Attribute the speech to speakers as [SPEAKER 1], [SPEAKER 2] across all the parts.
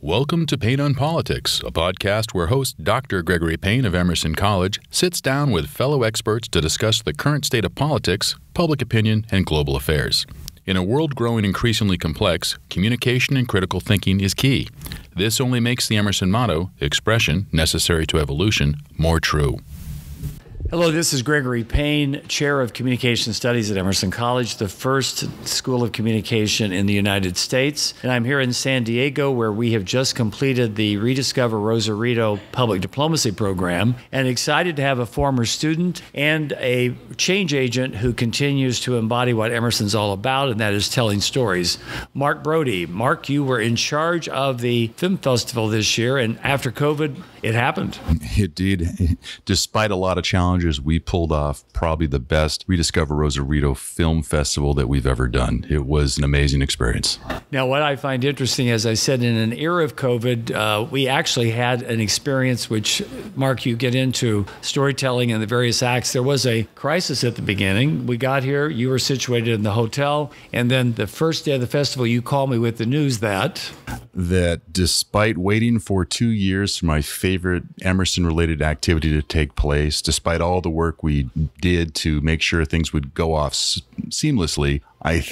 [SPEAKER 1] Welcome to Payne on Politics, a podcast where host Dr. Gregory Payne of Emerson College sits down with fellow experts to discuss the current state of politics, public opinion, and global affairs. In a world growing increasingly complex, communication and critical thinking is key. This only makes the Emerson motto, expression necessary to evolution, more true.
[SPEAKER 2] Hello, this is Gregory Payne, Chair of Communication Studies at Emerson College, the first school of communication in the United States. And I'm here in San Diego, where we have just completed the Rediscover Rosarito Public Diplomacy Program, and excited to have a former student and a change agent who continues to embody what Emerson's all about, and that is telling stories. Mark Brodie. Mark, you were in charge of the film festival this year, and after COVID, it happened.
[SPEAKER 3] It did. Despite a lot of challenges, we pulled off probably the best Rediscover Rosarito Film Festival that we've ever done. It was an amazing experience.
[SPEAKER 2] Now, what I find interesting, as I said, in an era of COVID, we actually had an experience which, Mark, you get into storytelling and the various acts. There was a crisis at the beginning. We got here, you were situated in the hotel, and then the first day of the festival, you called me with the news that
[SPEAKER 3] despite waiting for 2 years for my favorite Emerson-related activity to take place, despite all the work we did to make sure things would go off seamlessly, I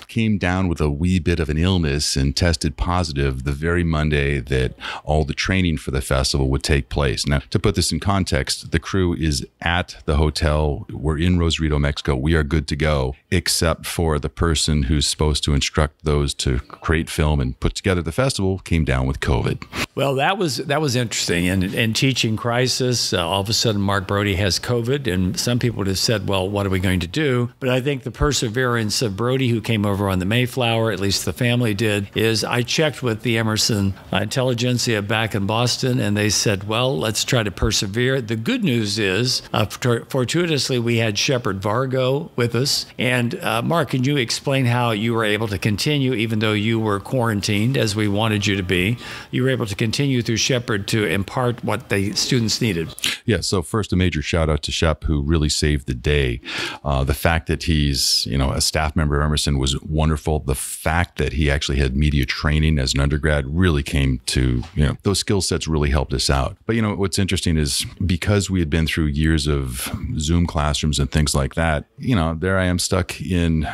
[SPEAKER 3] came down with a wee bit of an illness and tested positive the very Monday that all the training for the festival would take place. Now, to put this in context, the crew is at the hotel. We're in Rosarito, Mexico. We are good to go, except for the person who's supposed to instruct those to create film and put together the festival came down with COVID.
[SPEAKER 2] Well, that was interesting. And teaching crisis, all of a sudden Mark Brodie has COVID, and some people would have said, well, what are we going to do? But I think the perseverance of Brodie, who came over on the Mayflower, at least the family did, is I checked with the Emerson intelligentsia back in Boston, and they said, well, let's try to persevere. The good news is, fortuitously, we had Shepard Vargo with us. And Mark, can you explain how you were able to continue, even though you were quarantined, as we wanted you to be? You were able to continue through Shepard to impart what the students needed.
[SPEAKER 3] Yeah, so first, a major shout out to Shep, who really saved the day. The fact that he's, a staff member of Emerson was wonderful. The fact that he actually had media training as an undergrad really came to, those skill sets really helped us out. But, what's interesting is because we had been through years of Zoom classrooms and things like that, there I am stuck in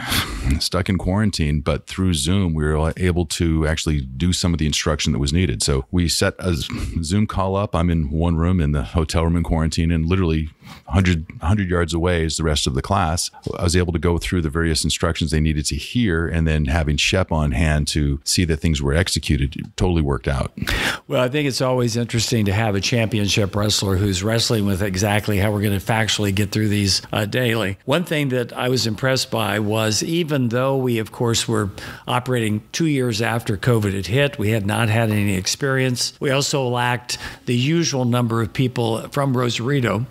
[SPEAKER 3] quarantine, but through Zoom, we were able to actually do some of the instruction that was needed. So we set a Zoom call up. I'm in one room in the hotel room in quarantine, and literally 100 yards away is the rest of the class. I was able to go through the various instructions they needed to hear, and then having Shep on hand to see that things were executed, it totally worked out.
[SPEAKER 2] Well, I think it's always interesting to have a championship wrestler who's wrestling with exactly how we're going to factually get through these daily. One thing that I was impressed by was, even though we, of course, were operating 2 years after COVID had hit, we had not had any experience. We also lacked the usual number of people from Rosarito.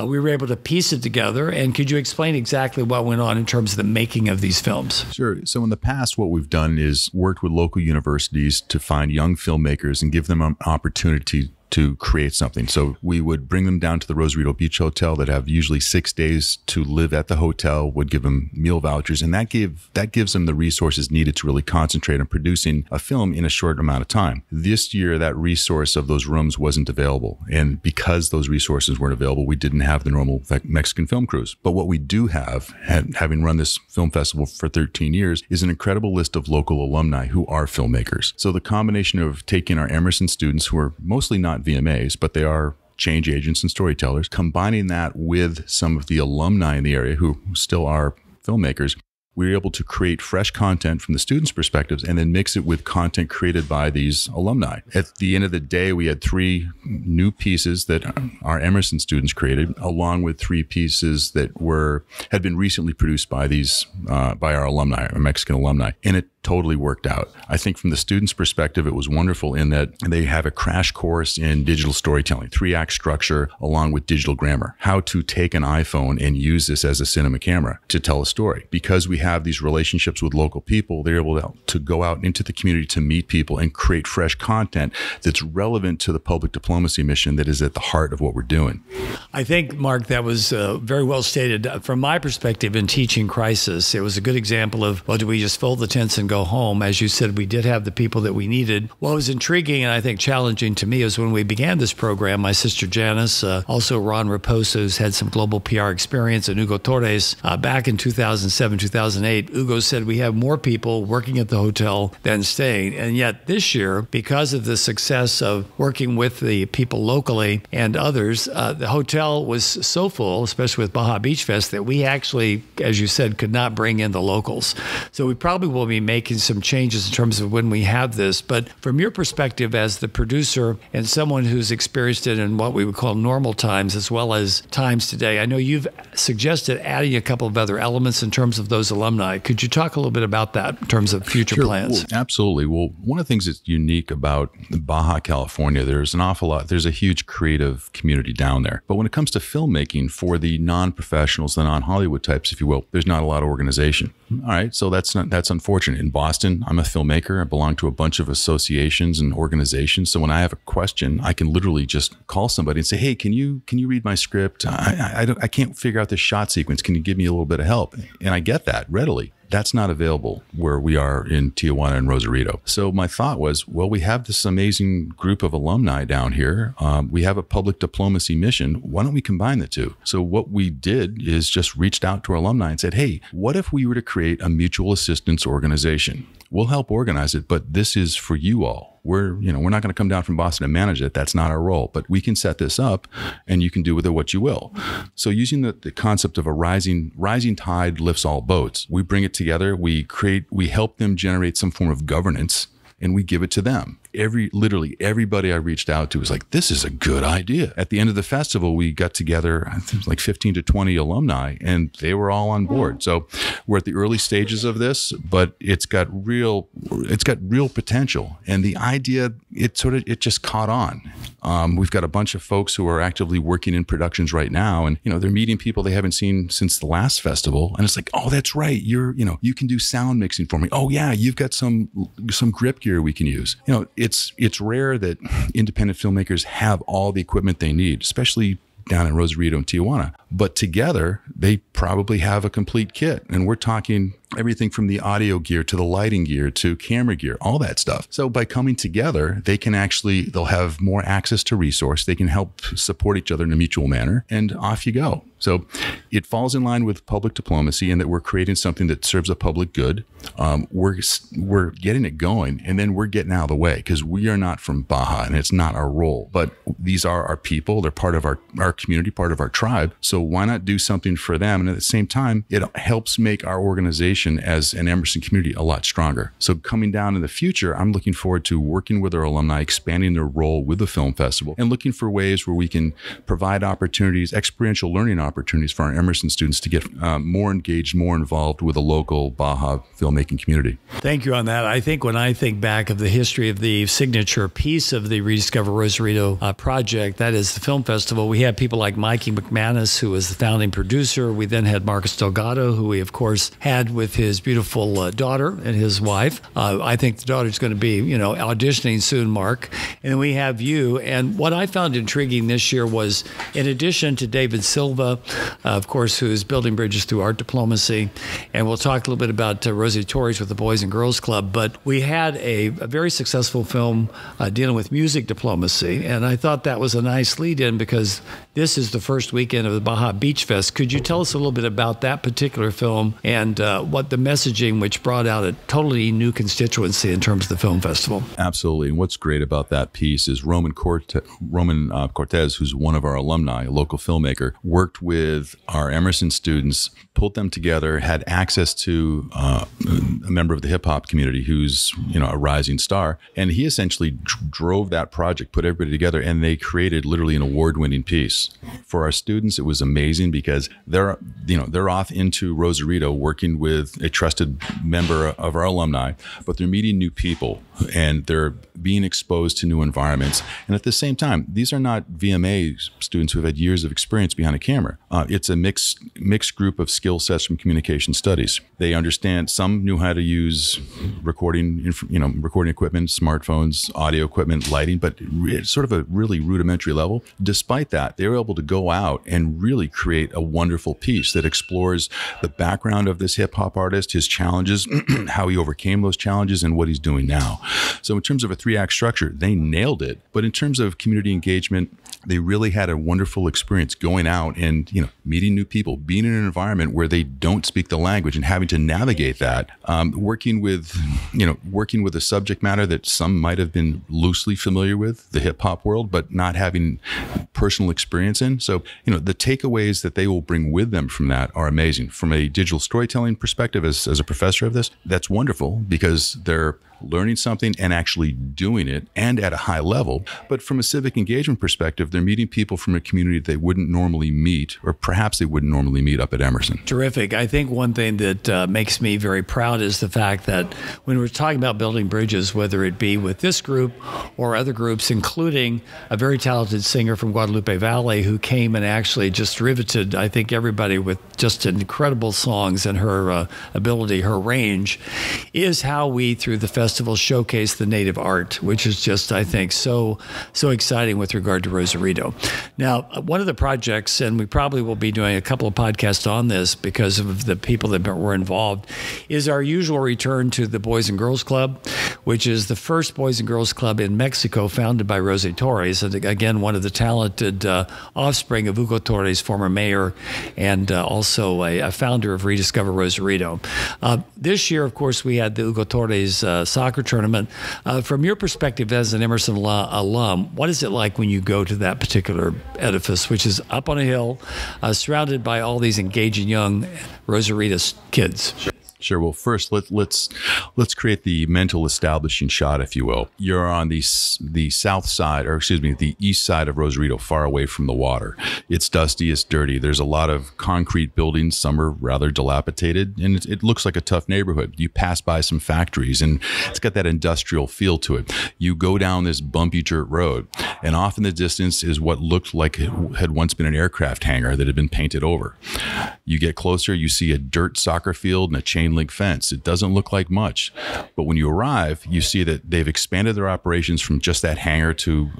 [SPEAKER 2] We were able to piece it together. And could you explain exactly what went on in terms of the making of these films?
[SPEAKER 3] Sure. So in the past, what we've done is worked with local universities to find young filmmakers and give them an opportunity to create something. So we would bring them down to the Rosarito Beach Hotel that have usually 6 days to live at the hotel, would give them meal vouchers, and that gives them the resources needed to really concentrate on producing a film in a short amount of time. This year, that resource of those rooms wasn't available. And because those resources weren't available, we didn't have the normal Mexican film crews. But what we do have, having run this film festival for 13 years, is an incredible list of local alumni who are filmmakers. So the combination of taking our Emerson students, who are mostly not VMAs, but they are change agents and storytellers, combining that with some of the alumni in the area who still are filmmakers, we were able to create fresh content from the students' perspectives and then mix it with content created by these alumni. At the end of the day, we had 3 new pieces that our Emerson students created, along with 3 pieces that had been recently produced by our alumni, our Mexican alumni, and it totally worked out. I think from the students' perspective, it was wonderful in that they have a crash course in digital storytelling, 3-act structure, along with digital grammar, how to take an iPhone and use this as a cinema camera to tell a story. Because we have these relationships with local people, they're able to go out into the community to meet people and create fresh content that's relevant to the public diplomacy mission that is at the heart of what we're doing.
[SPEAKER 2] I think, Mark, that was very well stated. From my perspective in teaching crisis, it was a good example of, well, do we just fold the tents and go go home. As you said, we did have the people that we needed. What was intriguing and I think challenging to me is when we began this program, my sister Janice, also Ron Raposo, who's had some global PR experience, and Hugo Torres, back in 2007, 2008, Hugo said we have more people working at the hotel than staying. And yet this year, because of the success of working with the people locally and others, the hotel was so full, especially with Baja Beach Fest, that we actually, as you said, could not bring in the locals. So we probably will be making some changes in terms of when we have this. But from your perspective as the producer and someone who's experienced it in what we would call normal times as well as times today, I know you've suggested adding a couple of other elements in terms of those alumni. Could you talk a little bit about that in terms of future plans?
[SPEAKER 3] Well, absolutely. Well, one of the things that's unique about Baja California, there's an awful lot, there's a huge creative community down there. But when it comes to filmmaking for the non-professionals, the non-Hollywood types, if you will, there's not a lot of organization. All right, so that's unfortunate. In Boston, I'm a filmmaker. I belong to a bunch of associations and organizations. So when I have a question, I can literally just call somebody and say, "Hey, can you read my script? I can't figure out this shot sequence. Can you give me a little bit of help?" And I get that readily. That's not available where we are in Tijuana and Rosarito. So my thought was, well, we have this amazing group of alumni down here. We have a public diplomacy mission. Why don't we combine the two? So what we did is just reached out to our alumni and said, hey, what if we were to create a mutual assistance organization? We'll help organize it, but this is for you all. We're not going to come down from Boston and manage it. That's not our role, but we can set this up and you can do with it what you will. So using the concept of a rising tide lifts all boats, we bring it together, we help them generate some form of governance, and we give it to them. Literally everybody I reached out to was like, this is a good idea. At the end of the festival, we got together, I think it was like 15 to 20 alumni, and they were all on board. So we're at the early stages of this, but it's got real potential. And the idea, it just caught on. We've got a bunch of folks who are actively working in productions right now, and they're meeting people they haven't seen since the last festival. And it's like, oh, that's right. You can do sound mixing for me. Oh yeah, you've got some grip gear we can use. It's rare that independent filmmakers have all the equipment they need, especially down in Rosarito and Tijuana. But together, they probably have a complete kit. And we're talking everything from the audio gear to the lighting gear to camera gear, all that stuff. So by coming together, they'll have more access to resource. They can help support each other in a mutual manner, and off you go. So it falls in line with public diplomacy in that we're creating something that serves a public good. We're getting it going, and then we're getting out of the way because we are not from Baja and it's not our role. But these are our people. They're part of our community, part of our tribe. So why not do something for them? And at the same time, it helps make our organization as an Emerson community a lot stronger. So coming down in the future, I'm looking forward to working with our alumni, expanding their role with the film festival, and looking for ways where we can provide opportunities, experiential learning opportunities for our Emerson students to get more engaged, more involved with the local Baja filmmaking community.
[SPEAKER 2] Thank you on that. I think when I think back of the history of the signature piece of the Rediscover Rosarito project, that is the film festival, we had people like Mikey McManus, who was the founding producer. We then had Marcus Delgado, who we, of course, had with his beautiful daughter and his wife. I think the daughter's going to be, auditioning soon, Mark. And then we have you. And what I found intriguing this year was, in addition to David Silva, of course, who is building bridges through art diplomacy, and we'll talk a little bit about Rosie Torres with the Boys and Girls Club, but we had a very successful film dealing with music diplomacy. And I thought that was a nice lead-in because this is the first weekend of the Baja Beach Fest. Could you tell us a little bit about that particular film and what the messaging, which brought out a totally new constituency in terms of the film festival?
[SPEAKER 3] Absolutely. And what's great about that piece is Roman Cortez, who's one of our alumni, a local filmmaker, worked with our Emerson students, pulled them together, had access to a member of the hip hop community who's a rising star, and he essentially drove that project, put everybody together, and they created literally an award-winning piece. For our students, it was amazing because they're off into Rosarito working with a trusted member of our alumni, but they're meeting new people and they're being exposed to new environments. And at the same time, these are not VMA students who have had years of experience behind a camera. It's a mixed group of skill sets from communication studies. They understand, some knew how to use recording equipment, smartphones, audio equipment, lighting, but it's sort of a really rudimentary level. Despite that, they were able to go out and really really create a wonderful piece that explores the background of this hip hop artist, his challenges, how he overcame those challenges, and what he's doing now. So in terms of a 3-act structure, they nailed it. But in terms of community engagement, they really had a wonderful experience going out and, meeting new people, being in an environment where they don't speak the language and having to navigate that, working with a subject matter that some might have been loosely familiar with, the hip hop world, but not having personal experience in. So, the takeaways that they will bring with them from that are amazing. From a digital storytelling perspective, as a professor of this, that's wonderful because they're learning something and actually doing it, and at a high level. But from a civic engagement perspective, they're meeting people from a community they wouldn't normally meet, or perhaps they wouldn't normally meet up at Emerson.
[SPEAKER 2] Terrific. I think one thing that makes me very proud is the fact that when we're talking about building bridges, whether it be with this group or other groups, including a very talented singer from Guadalupe Valley who came and actually just riveted, I think, everybody with just incredible songs and her ability, her range, is how we, through the festival, showcase the native art, which is just, I think, so exciting with regard to Rosarito. Now, one of the projects, and we probably will be doing a couple of podcasts on this because of the people that were involved, is our usual return to the Boys and Girls Club, which is the first Boys and Girls Club in Mexico, founded by Rosa Torres, and again, one of the talented offspring of Hugo Torres, former mayor, and also a founder of Rediscover Rosarito. This year, of course, we had the Hugo Torres soccer tournament. From your perspective as an Emerson alum, what is it like when you go to that particular edifice, which is up on a hill, surrounded by all these engaging young Rosarito kids?
[SPEAKER 3] Sure. Well, first, let's create the mental establishing shot, if you will. You're on the south side, or excuse me, the east side of Rosarito, far away from the water. It's dusty, it's dirty. There's a lot of concrete buildings. Some are rather dilapidated, and it looks like a tough neighborhood. You pass by some factories, and it's got that industrial feel to it. You go down this bumpy dirt road, and off in the distance is what looked like it had once been an aircraft hangar that had been painted over. You get closer, you see a dirt soccer field and a chain link fence. It doesn't look like much, but when you arrive, you see that they've expanded their operations from just that hangar to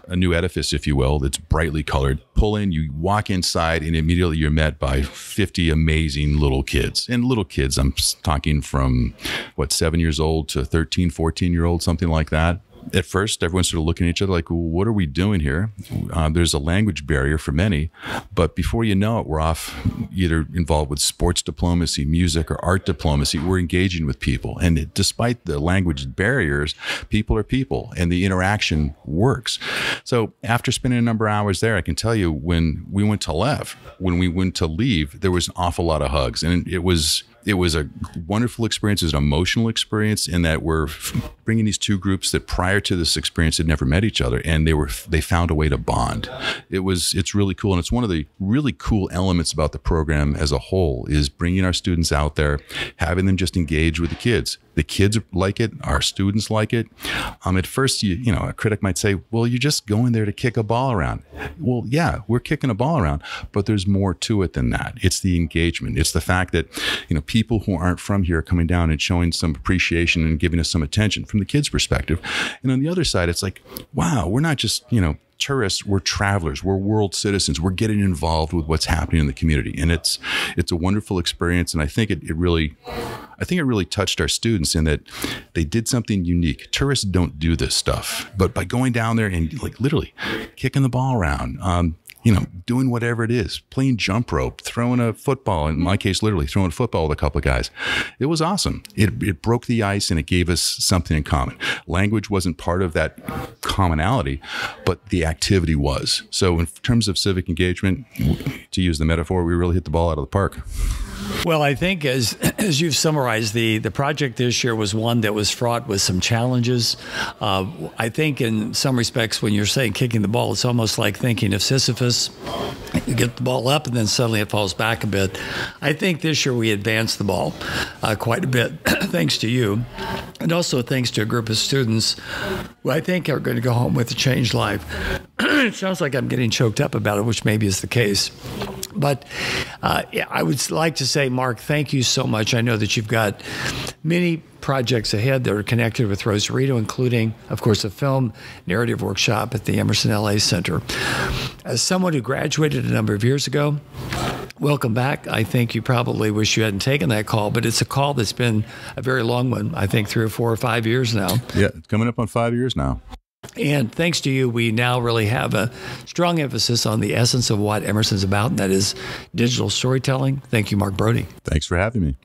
[SPEAKER 3] a new edifice, if you will, that's brightly colored. Pull in, you walk inside, and immediately you're met by 50 amazing little kids. And little kids, I'm talking from 7 years old to 13, 14-year-old, something like that. At first, everyone's sort of looking at each other like, well, what are we doing here? There's a language barrier for many, but before you know it, we're off either involved with sports diplomacy, music, or art diplomacy. We're engaging with people. And despite the language barriers, people are people, and the interaction works. So after spending a number of hours there, I can tell you when we went to leave, there was an awful lot of hugs. And it was a wonderful experience. It was an emotional experience in that we're bringing these two groups that prior to this experience had never met each other, and they found a way to bond. It's really cool, and it's one of the really cool elements about the program as a whole is bringing our students out there, having them just engage with the kids. The kids like it. Our students like it. At first, a critic might say, well, you're just going there to kick a ball around. Well, yeah, we're kicking a ball around, but there's more to it than that. It's the engagement. It's the fact that, people who aren't from here are coming down and showing some appreciation and giving us some attention from the kids' perspective. And on the other side, it's like, wow, we're not just, tourists, we're travelers, we're world citizens, we're getting involved with what's happening in the community. And it's a wonderful experience. And I think it really touched our students in that they did something unique. Tourists don't do this stuff, but by going down there and literally kicking the ball around, doing whatever it is, playing jump rope, throwing a football, in my case, literally throwing a football with a couple of guys. It was awesome. It broke the ice and it gave us something in common. Language wasn't part of that commonality, but the activity was. So in terms of civic engagement, to use the metaphor, we really hit the ball out of the park.
[SPEAKER 2] Well, I think as you've summarized, the project this year was one that was fraught with some challenges. I think in some respects, when you're saying kicking the ball, it's almost like thinking of Sisyphus. You get the ball up and then suddenly it falls back a bit. I think this year we advanced the ball quite a bit, thanks to you, and also thanks to a group of students who I think are going to go home with a changed life. It sounds like I'm getting choked up about it, which maybe is the case. But I would like to say, Mark, thank you so much. I know that you've got many projects ahead that are connected with Rosarito, including, of course, a film narrative workshop at the Emerson LA Center. As someone who graduated a number of years ago, welcome back. I think you probably wish you hadn't taken that call, but it's a call that's been a very long one, I think 3 or 4 or 5 years now.
[SPEAKER 3] Yeah, it's coming up on 5 years now.
[SPEAKER 2] And thanks to you, we now really have a strong emphasis on the essence of what Emerson's about, and that is digital storytelling. Thank you, Mark Brodie.
[SPEAKER 3] Thanks for having me.